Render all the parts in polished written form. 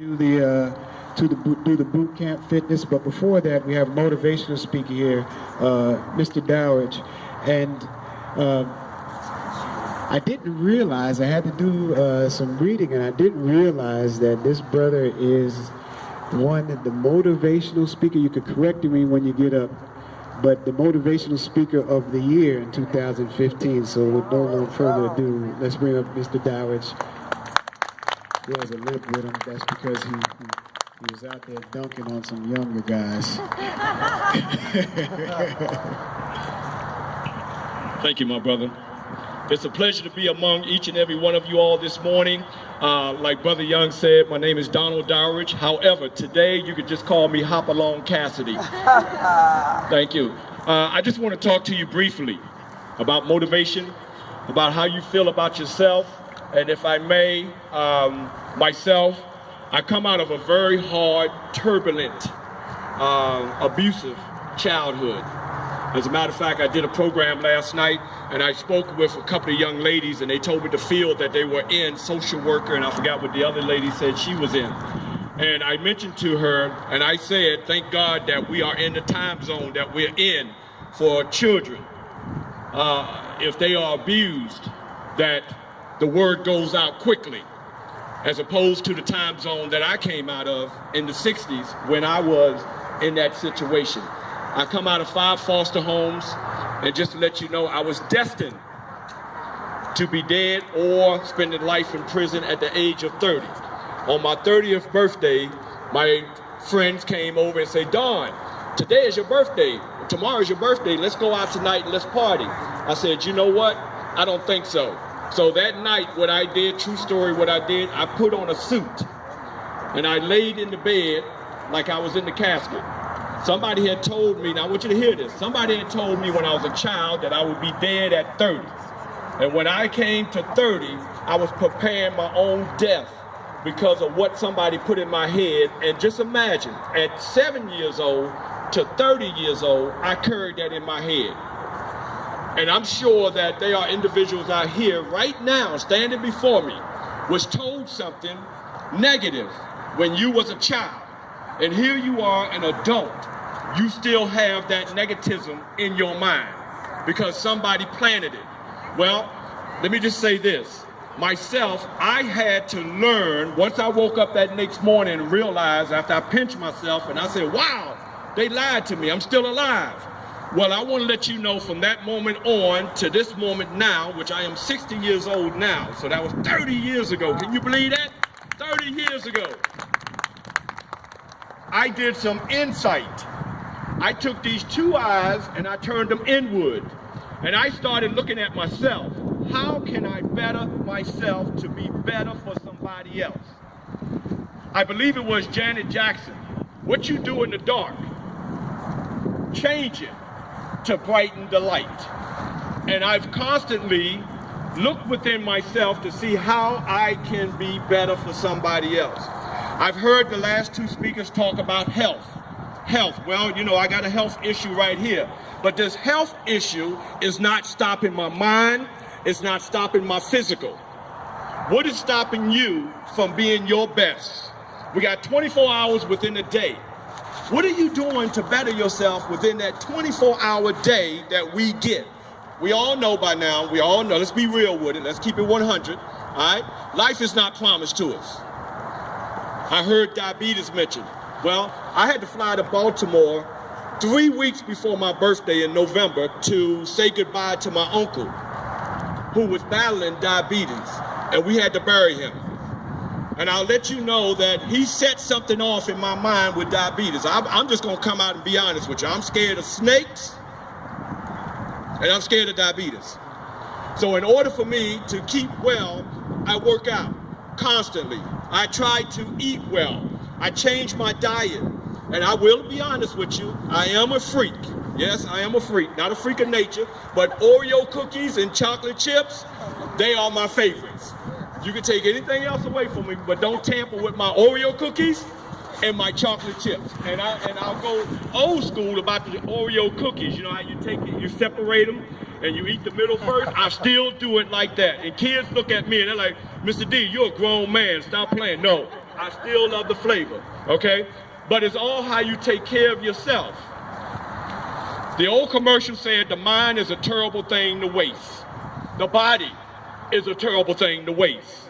do the boot camp fitness, but before that we have a motivational speaker here, Mr. Dowridge, and I didn't realize I had to do some reading, and I didn't realize that this brother is the motivational speaker. You could correct me when you get up, but the motivational speaker of the year in 2015. So with no further ado, let's bring up Mr. Dowridge. He has a limp with him. That's because he was out there dunking on some younger guys. Thank you, my brother. It's a pleasure to be among each and every one of you all this morning. Like Brother Young said, my name is Donald Dowridge. However, today you could just call me Hop Along Cassidy. Thank you. I just want to talk to you briefly about motivation, about how you feel about yourself. And if I may, myself, I come out of a very hard, turbulent, abusive childhood. As a matter of fact, I did a program last night, and I spoke with a couple of young ladies, and they told me the field that they were in, social worker, and I forgot what the other lady said she was in. And I mentioned to her, and I said, thank God that we are in the time zone that we're in for children. If they are abused, that the word goes out quickly, as opposed to the time zone that I came out of in the 60s when I was in that situation. I come out of 5 foster homes, and just to let you know, I was destined to be dead or spending life in prison at the age of 30. On my 30th birthday, my friends came over and said, Don, today is your birthday, tomorrow is your birthday, let's go out tonight and let's party. I said, you know what, I don't think so. So that night, what I did, true story, what I did, I put on a suit and I laid in the bed like I was in the casket. Somebody had told me, now I want you to hear this, somebody had told me when I was a child that I would be dead at 30. And when I came to 30, I was preparing my own death because of what somebody put in my head. And just imagine, at 7 years old to 30 years old, I carried that in my head. And I'm sure that there are individuals out here right now standing before me was told something negative when you was a child. And here you are an adult. You still have that negativism in your mind because somebody planted it. Well, let me just say this. Myself, I had to learn, once I woke up that next morning and realized after I pinched myself and I said, wow, they lied to me, I'm still alive. Well, I want to let you know from that moment on to this moment now, which I am 60 years old now, so that was 30 years ago. Can you believe that? 30 years ago. I did some insight. I took these 2 eyes and I turned them inward. And I started looking at myself. How can I better myself to be better for somebody else? I believe it was Janet Jackson. What you do in the dark, change it to brighten the light. And I've constantly looked within myself to see how I can be better for somebody else. I've heard the last 2 speakers talk about health. Health, well, you know, I got a health issue right here. But this health issue is not stopping my mind, it's not stopping my physical. What is stopping you from being your best? We got 24 hours within a day. What are you doing to better yourself within that 24-hour day that we get? We all know by now, we all know, let's be real with it, let's keep it 100, all right? Life is not promised to us. I heard diabetes mentioned. Well, I had to fly to Baltimore 3 weeks before my birthday in November to say goodbye to my uncle who was battling diabetes, and we had to bury him. And I'll let you know that he set something off in my mind with diabetes. I'm just gonna come out and be honest with you. I'm scared of snakes, and I'm scared of diabetes. So in order for me to keep well, I work out constantly. I try to eat well. I change my diet. And I will be honest with you, I am a freak. Yes, I am a freak. Not a freak of nature, but Oreo cookies and chocolate chips, they are my favorites. You can take anything else away from me, but don't tamper with my Oreo cookies and my chocolate chips. And I'll go old school about the Oreo cookies. You know how you take it, you separate them, and you eat the middle first? I still do it like that. And kids look at me and they're like, Mr. D, you're a grown man, stop playing. No, I still love the flavor, okay? But it's all how you take care of yourself. The old commercial said the mind is a terrible thing to waste. The body is a terrible thing to waste.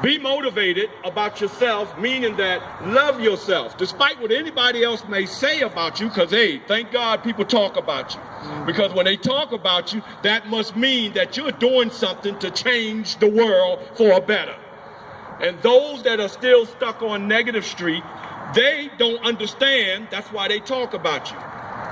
Be motivated about yourself, meaning that love yourself, despite what anybody else may say about you, because, hey, thank God people talk about you. Because when they talk about you, that must mean that you're doing something to change the world for a better. And those that are still stuck on negative street, they don't understand. That's why they talk about you.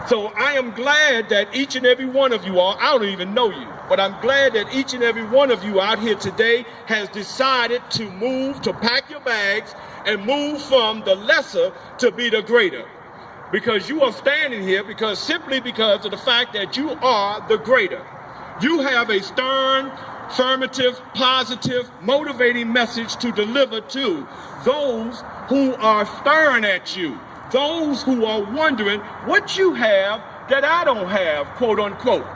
So I am glad that each and every one of you all, I don't even know you, but I'm glad that each and every one of you out here today has decided to move, to pack your bags and move from the lesser to be the greater. Because you are standing here simply because of the fact that you are the greater. You have a stern, affirmative, positive, motivating message to deliver to those who are staring at you. Those who are wondering what you have that I don't have, quote unquote.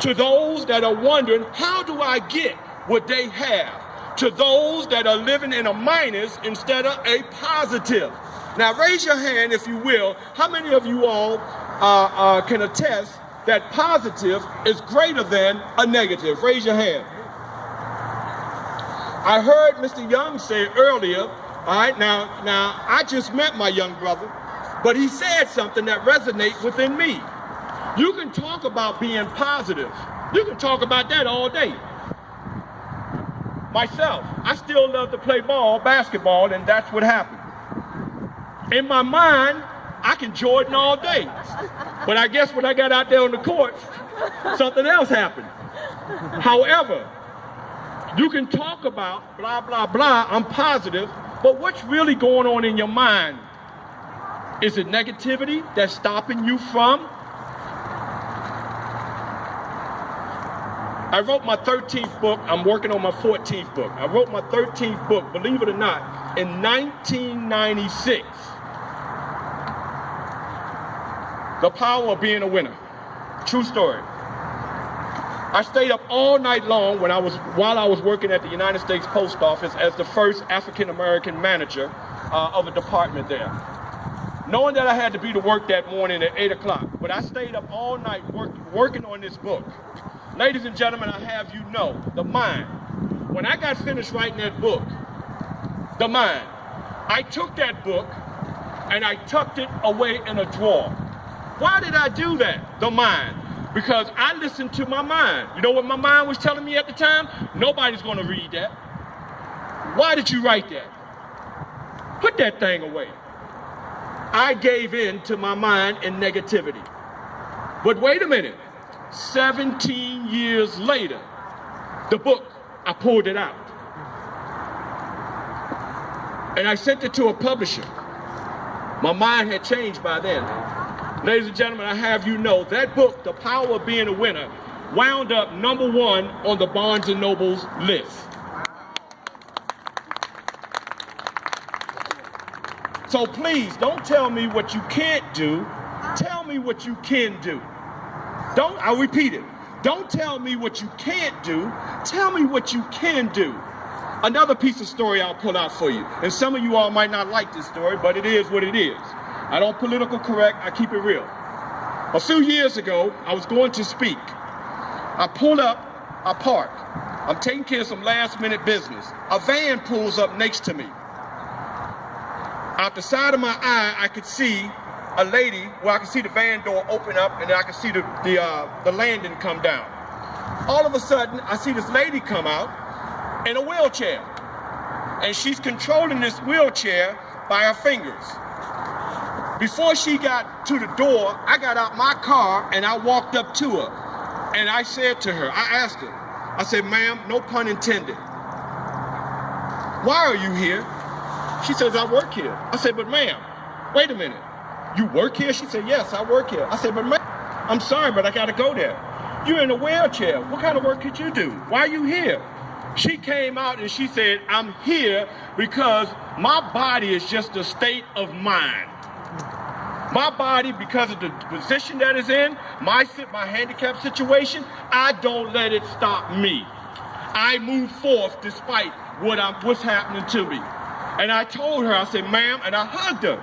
To those that are wondering, how do I get what they have? To those that are living in a minus instead of a positive. Now raise your hand, if you will. How many of you all can attest that positive is greater than a negative? Raise your hand. I heard Mr. Young say earlier, all right, now I just met my young brother, but he said something that resonates within me. You can talk about being positive. You can talk about that all day. Myself, I still love to play basketball, and that's what happened. In my mind, I can Jordan all day. But I guess when I got out there on the court, something else happened. However, you can talk about blah, blah, blah, I'm positive, but what's really going on in your mind? Is it negativity that's stopping you from? I wrote my 13th book. I'm working on my 14th book. I wrote my 13th book, believe it or not, in 1996. The Power of Being a Winner. True story. I stayed up all night long while I was working at the United States Post Office as the first African-American manager of a department there. Knowing that I had to be to work that morning at 8 o'clock, but I stayed up all night working on this book. Ladies and gentlemen, I have you know, the mind. When I got finished writing that book, the mind, I took that book and I tucked it away in a drawer. Why did I do that? The mind. Because I listened to my mind. You know what my mind was telling me at the time? Nobody's going to read that. Why did you write that? Put that thing away. I gave in to my mind and negativity. But wait a minute. 17 years later, the book, I pulled it out. And I sent it to a publisher. My mind had changed by then. Ladies and gentlemen, I have you know, that book, The Power of Being a Winner, wound up #1 on the Barnes & Noble's list. So please, don't tell me what you can't do. Tell me what you can do. I'll repeat it. Don't tell me what you can't do. Tell me what you can do. Another piece of story I'll pull out for you. And some of you all might not like this story, but it is what it is. I don't political correct, I keep it real. A few years ago, I was going to speak. I pulled up, I park. I'm taking care of some last minute business. A van pulls up next to me. Out the side of my eye, I could see a lady where I could see the van door open up and I could see the landing come down. All of a sudden, I see this lady come out in a wheelchair. And she's controlling this wheelchair by her fingers. Before she got to the door, I got out my car and I walked up to her. And I said to her, I asked her, I said, ma'am, no pun intended, why are you here? She says, I work here. I said, but ma'am, wait a minute. You work here? She said, yes, I work here. I said, but ma'am, I'm sorry, but I got to go there. You're in a wheelchair. What kind of work could you do? Why are you here? She came out and she said, I'm here because my body is just a state of mind. My body, because of the position that it's in, my handicap situation, I don't let it stop me. I move forth despite what's happening to me. And I told her, I said, ma'am, and I hugged her.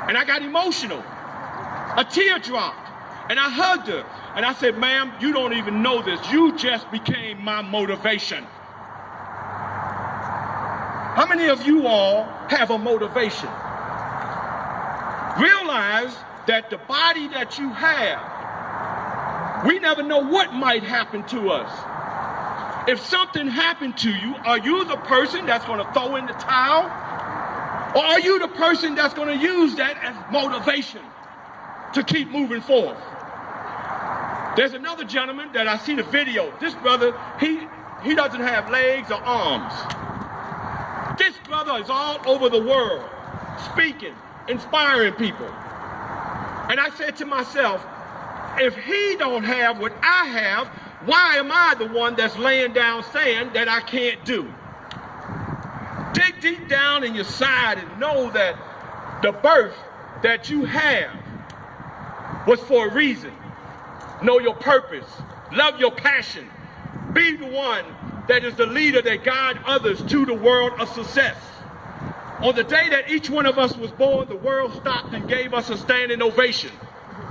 And I got emotional. A tear dropped. And I hugged her. And I said, ma'am, you don't even know this. You just became my motivation. How many of you all have a motivation? Realize that the body that you have, we never know what might happen to us. If something happened to you, are you the person that's going to throw in the towel? Or are you the person that's going to use that as motivation to keep moving forward? There's another gentleman that I see the video. This brother, he doesn't have legs or arms. This brother is all over the world, speaking, inspiring people. And I said to myself, if he don't have what I have, why am I the one that's laying down saying that I can't do? Dig deep down in your side and know that the birth that you have was for a reason. Know your purpose. Love your passion. Be the one that is the leader that guides others to the world of success. On the day that each one of us was born, the world stopped and gave us a standing ovation.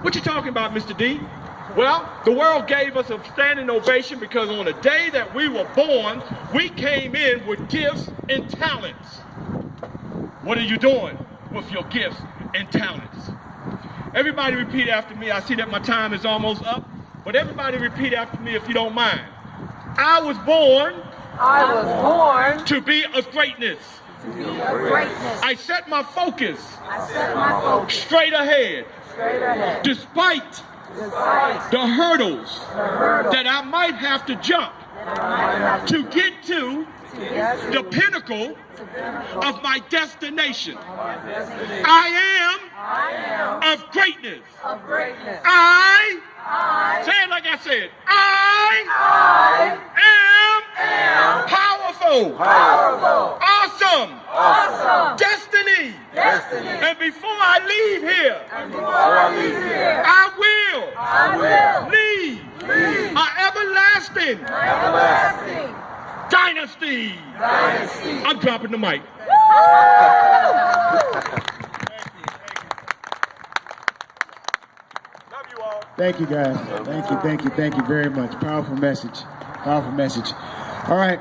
What you talking about, Mr. D? Well, the world gave us a standing ovation because on the day that we were born, we came in with gifts and talents. What are you doing with your gifts and talents? Everybody repeat after me. I see that my time is almost up, but everybody repeat after me if you don't mind. I was born to be of greatness. I set my focus straight ahead. Despite the hurdles that I might have to jump to get to the pinnacle of my destination. I am of greatness. Say it like I said. I am powerful, awesome, destiny. And before I leave here, I will leave an everlasting dynasty. I'm dropping the mic. Thank you, guys. Thank you very much. Powerful message. All right.